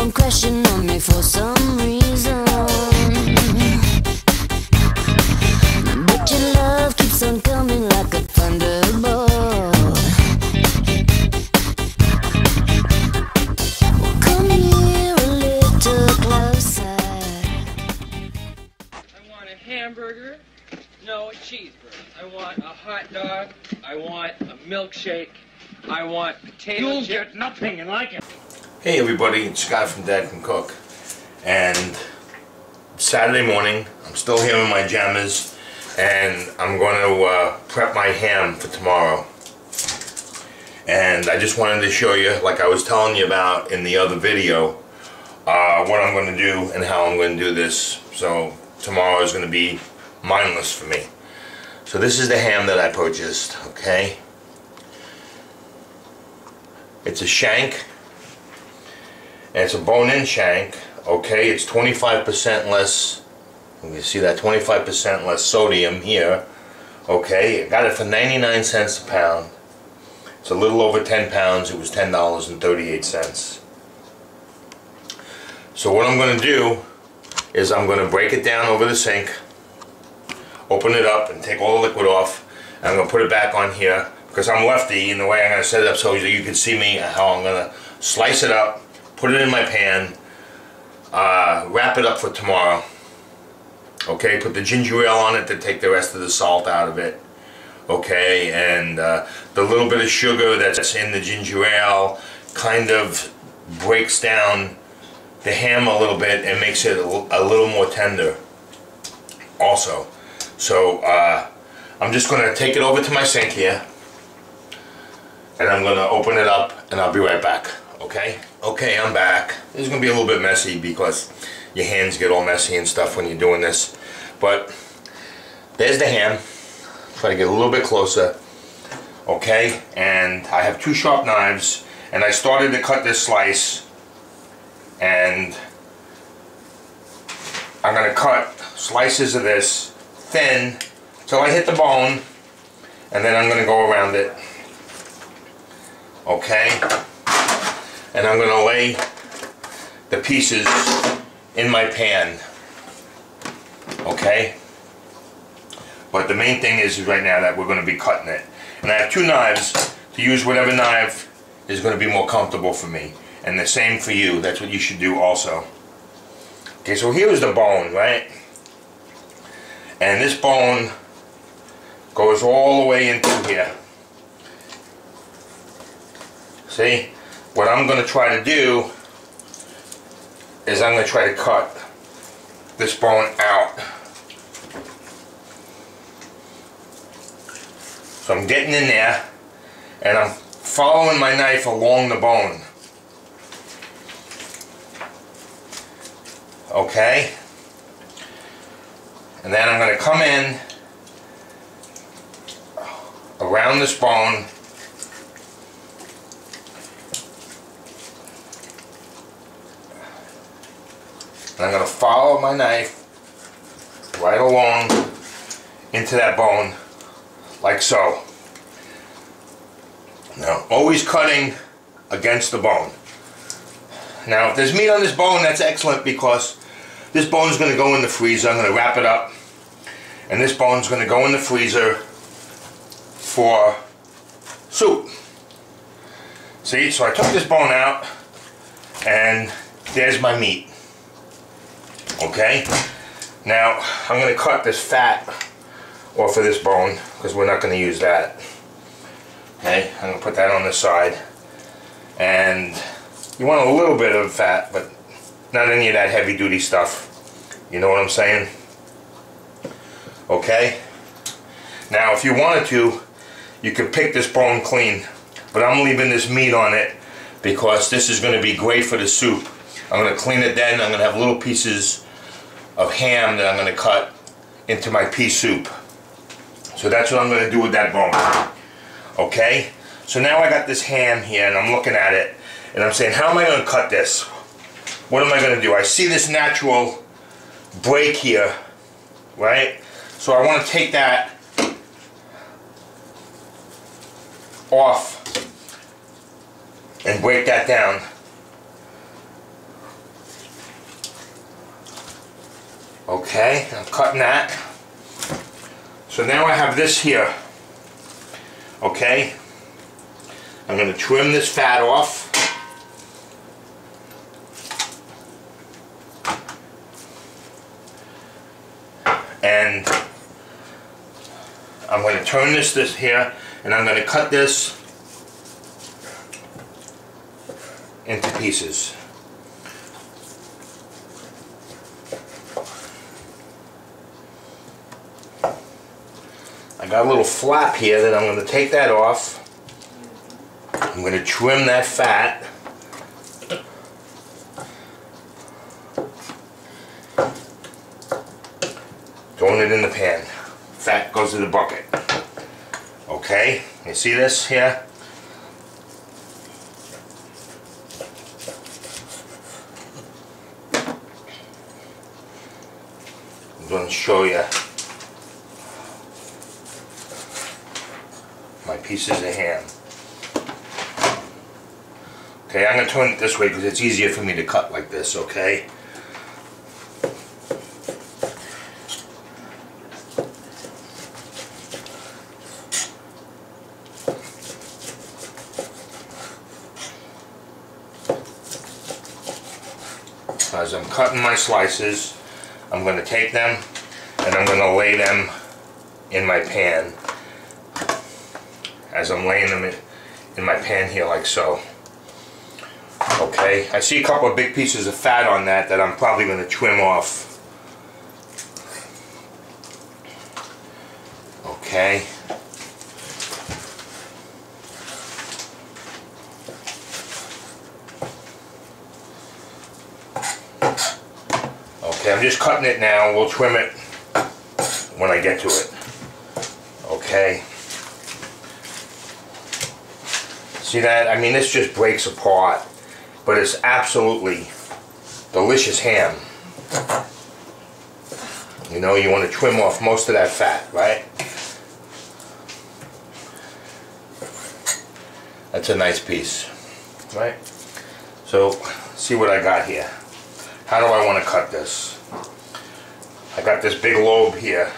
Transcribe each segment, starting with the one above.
come crashing on me for some reason, but your love keeps on coming like a thunderbolt. Well, come here a little closer. I want a hamburger, no, a cheeseburger. I want a hot dog, I want a milkshake, I want potato chips. You'll get nothing and like it. Hey everybody, it's Scott from Dad Can Cook, and it's Saturday morning. I'm still here in my jammies, and I'm going to prep my ham for tomorrow. And I just wanted to show you, like I was telling you about in the other video, what I'm going to do and how I'm going to do this. So tomorrow is going to be mindless for me. So this is the ham that I purchased, okay? It's a shank. And it's a bone-in shank, okay? It's 25% less, you see that, 25% less sodium here, okay? I got it for 99 cents a pound. It's a little over 10 pounds. It was $10.38. So what I'm going to do is I'm going to break it down over the sink, open it up, and take all the liquid off, and I'm going to put it back on here, because I'm lefty, and the way I'm going to set it up so you can see me, how I'm going to slice it up, put it in my pan, wrap it up for tomorrow. Okay, put the ginger ale on it to take the rest of the salt out of it. Okay, and the little bit of sugar that's in the ginger ale kind of breaks down the ham a little bit and makes it a little more tender also. So I'm just going to take it over to my sink here, and I'm going to open it up, and I'll be right back. Okay? Okay, I'm back. This is going to be a little bit messy because your hands get all messy and stuff when you're doing this. But there's the ham. Try to get a little bit closer. Okay? And I have two sharp knives, and I started to cut this slice, and I'm going to cut slices of this thin till I hit the bone, and then I'm going to go around it. Okay? And I'm going to lay the pieces in my pan. Okay? But the main thing is right now that we're going to be cutting it. And I have two knives to use, whatever knife is going to be more comfortable for me. And the same for you. That's what you should do also. Okay, so here's the bone, right? And this bone goes all the way into here. See? What I'm going to try to do is I'm going to try to cut this bone out. So I'm getting in there, and I'm following my knife along the bone. Okay? And then I'm going to come in around this bone. And I'm going to follow my knife right along into that bone, like so. Now, always cutting against the bone. Now, if there's meat on this bone, that's excellent, because this bone is going to go in the freezer. I'm going to wrap it up, and this bone is going to go in the freezer for soup. See, so I took this bone out, and there's my meat. Okay, now I'm going to cut this fat off of this bone, because we're not going to use that. Okay, I'm going to put that on the side, and you want a little bit of fat, but not any of that heavy duty stuff. You know what I'm saying? Okay, now if you wanted to, you could pick this bone clean, but I'm leaving this meat on it because this is going to be great for the soup. I'm going to clean it then. I'm going to have little pieces of ham that I'm going to cut into my pea soup. So that's what I'm going to do with that bone. Okay? So now I got this ham here, and I'm looking at it, and I'm saying, how am I going to cut this? What am I going to do? I see this natural break here, right? So I want to take that off and break that down. Okay, I'm cutting that. So now I have this here. Okay, I'm going to trim this fat off. And I'm going to turn this here, and I'm going to cut this into pieces. I got a little flap here that I'm going to take that off. I'm going to trim that fat. Throwing it in the pan. Fat goes to the bucket. Okay, you see this here? I'm going to show you my pieces of ham. Okay, I'm going to turn it this way because it's easier for me to cut like this, okay? As I'm cutting my slices, I'm going to take them and I'm going to lay them in my pan. As I'm laying them in my pan here like so. Okay, I see a couple of big pieces of fat on that I'm probably going to trim off. Okay. Okay, I'm just cutting it now. We'll trim it when I get to it. Okay. See that? I mean, this just breaks apart. But it's absolutely delicious ham. You know, you want to trim off most of that fat, right? That's a nice piece, right? So, see what I got here. How do I want to cut this? I got this big lobe here.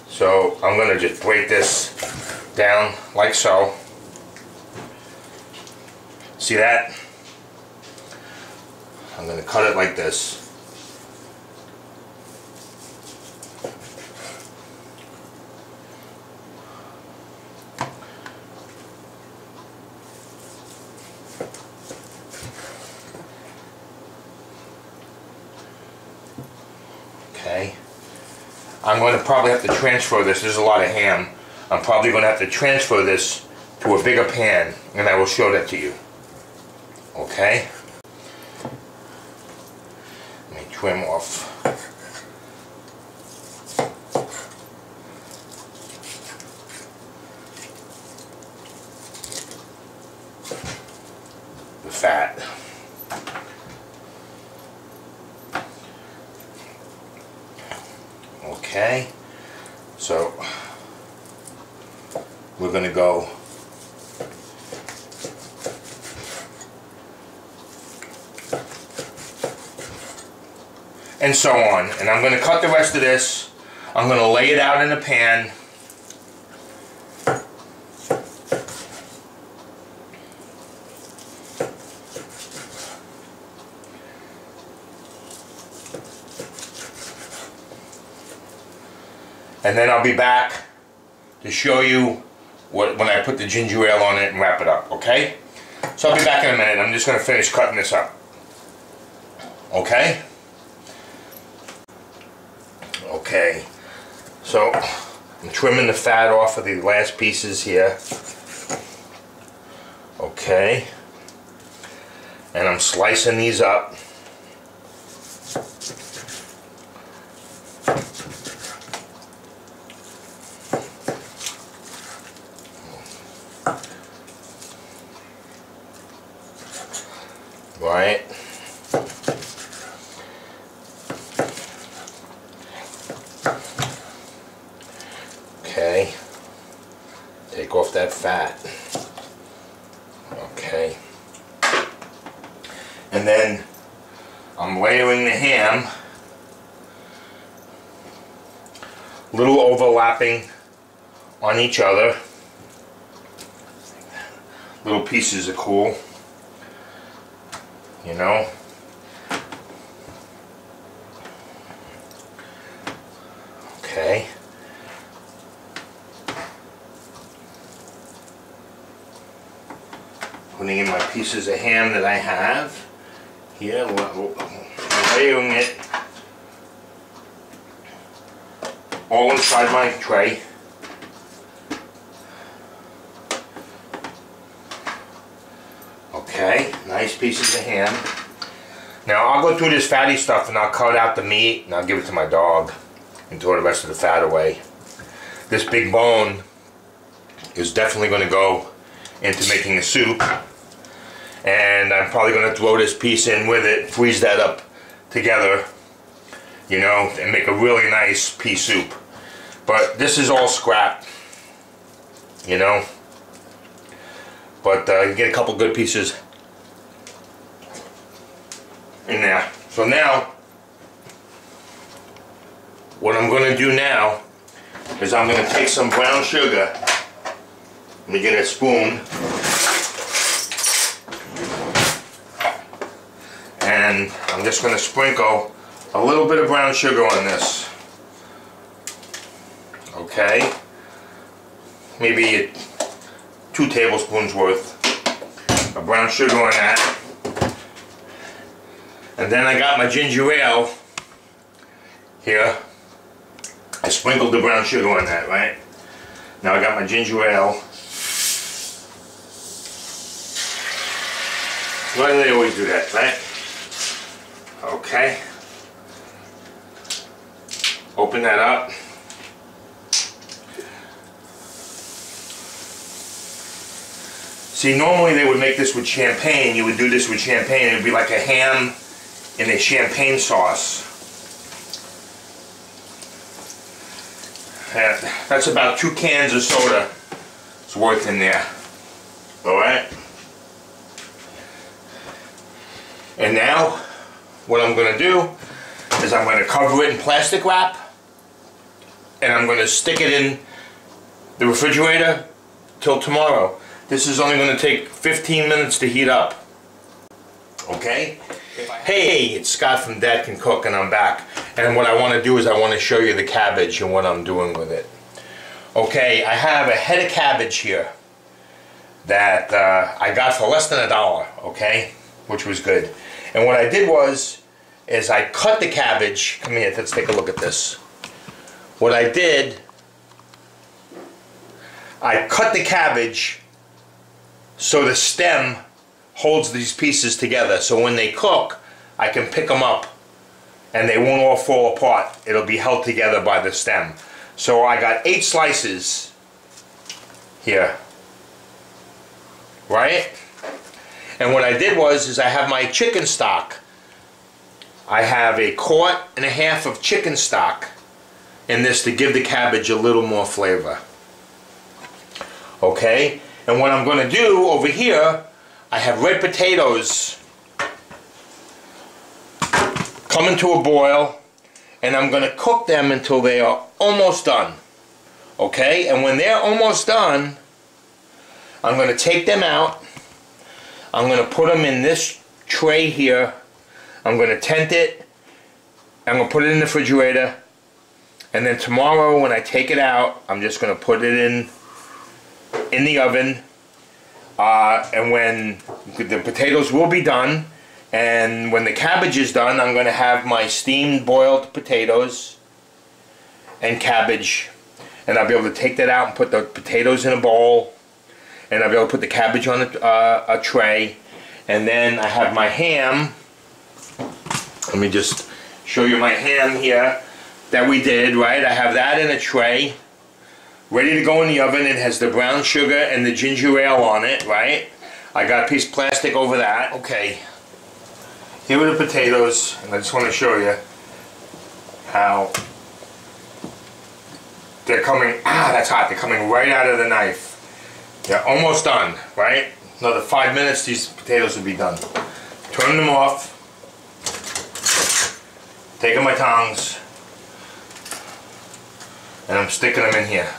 So, I'm going to just break this down like so. See that? I'm going to cut it like this. Okay. I'm going to probably have to transfer this. There's a lot of ham. I'm probably going to have to transfer this to a bigger pan, and I will show that to you. Okay? Let me trim off. The fat. Okay, so we're going to go and so on, and I'm going to cut the rest of this. I'm going to lay it out in a pan. And then I'll be back to show you when I put the ginger ale on it and wrap it up, okay? So I'll be back in a minute. I'm just going to finish cutting this up. Okay? Okay. So I'm trimming the fat off of the last pieces here. Okay. And I'm slicing these up. Right. Okay. Take off that fat. Okay. And then I'm layering the ham little overlapping on each other. Little pieces are cool, you know. Okay. Putting in my pieces of ham that I have here, layering it all inside my tray. Okay, nice pieces of ham. Now I'll go through this fatty stuff and I'll cut out the meat and I'll give it to my dog and throw the rest of the fat away. This big bone is definitely going to go into making a soup, and I'm probably going to throw this piece in with it, freeze that up together, you know, and make a really nice pea soup. But this is all scrap, you know, but you get a couple good pieces in there. So now what I'm going to do now is I'm going to take some brown sugar. Let me get a spoon. And I'm just going to sprinkle a little bit of brown sugar on this. Okay? Maybe 2 tablespoons worth of brown sugar on that. And then I got my ginger ale here. I sprinkled the brown sugar on that, right? Now I got my ginger ale. Why do they always do that, right? Okay. Open that up. See, normally they would make this with champagne. You would do this with champagne. It would be like a ham in a champagne sauce. That's about 2 cans of soda it's worth in there. Alright? And now, what I'm going to do is I'm going to cover it in plastic wrap, and I'm going to stick it in the refrigerator till tomorrow. This is only going to take 15 minutes to heat up. Okay? Hey, it's Scott from Dad Can Cook, and I'm back. And what I want to do is I want to show you the cabbage and what I'm doing with it. Okay, I have a head of cabbage here that I got for less than $1, okay? Which was good. And what I did is I cut the cabbage. Come here, let's take a look at this. What I did, I cut the cabbage so the stem holds these pieces together. So when they cook, I can pick them up and they won't all fall apart. It'll be held together by the stem. So I got 8 slices here, right? And what I did is I have my chicken stock. I have 1.5 quarts of chicken stock in this to give the cabbage a little more flavor. Okay? And what I'm going to do over here, I have red potatoes coming to a boil, and I'm going to cook them until they are almost done. Okay? And when they're almost done, I'm going to take them out. I'm going to put them in this tray here. I'm going to tent it. I'm going to put it in the refrigerator. And then tomorrow when I take it out, I'm just going to put it in the oven. And when the potatoes will be done, and when the cabbage is done, I'm going to have my steamed boiled potatoes and cabbage. And I'll be able to take that out and put the potatoes in a bowl. And I'll be able to put the cabbage on a tray. And then I have my ham. Let me just show you my ham here that we did, right? I have that in a tray, ready to go in the oven. It has the brown sugar and the ginger ale on it, right? I got a piece of plastic over that. Okay, here are the potatoes, and I just want to show you how they're coming. That's hot. They're coming right out of the knife. They're almost done, right? Another 5 minutes, these potatoes will be done. Turn them off. Taking my tongs. and I'm sticking them in here.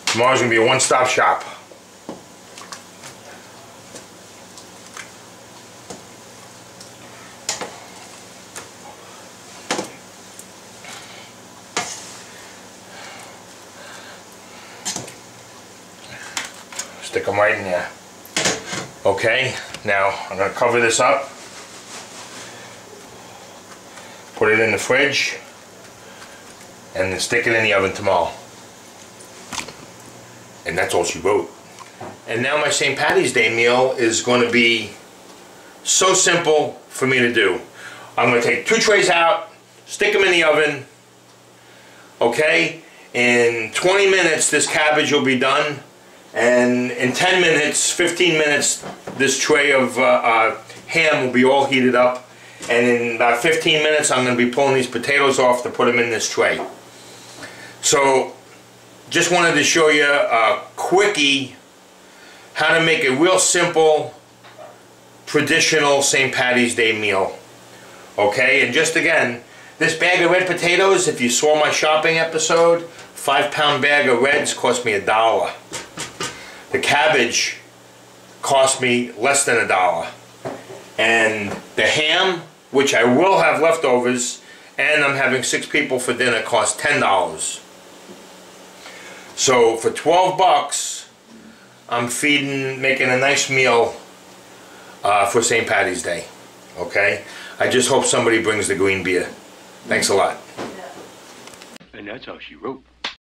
Tomorrow's gonna be a one-stop shop. Stick them right in there. Okay, now I'm going to cover this up, put it in the fridge, and then stick it in the oven tomorrow. And that's all she wrote. And now my St. Patty's Day meal is going to be so simple for me to do. I'm going to take 2 trays out, stick them in the oven, okay? In 20 minutes this cabbage will be done. And in 10 minutes, 15 minutes, this tray of ham will be all heated up. And in about 15 minutes, I'm going to be pulling these potatoes off to put them in this tray. So, just wanted to show you a quickie, how to make a real simple, traditional St. Patty's Day meal. Okay, and just again, this bag of red potatoes, if you saw my shopping episode, 5-pound bag of reds cost me $1. The cabbage cost me less than $1. And the ham, which I will have leftovers, and I'm having 6 people for dinner, cost $10. So for 12 bucks, I'm making a nice meal for St. Patty's Day. Okay? I just hope somebody brings the green beer. Thanks a lot. And that's how she wrote.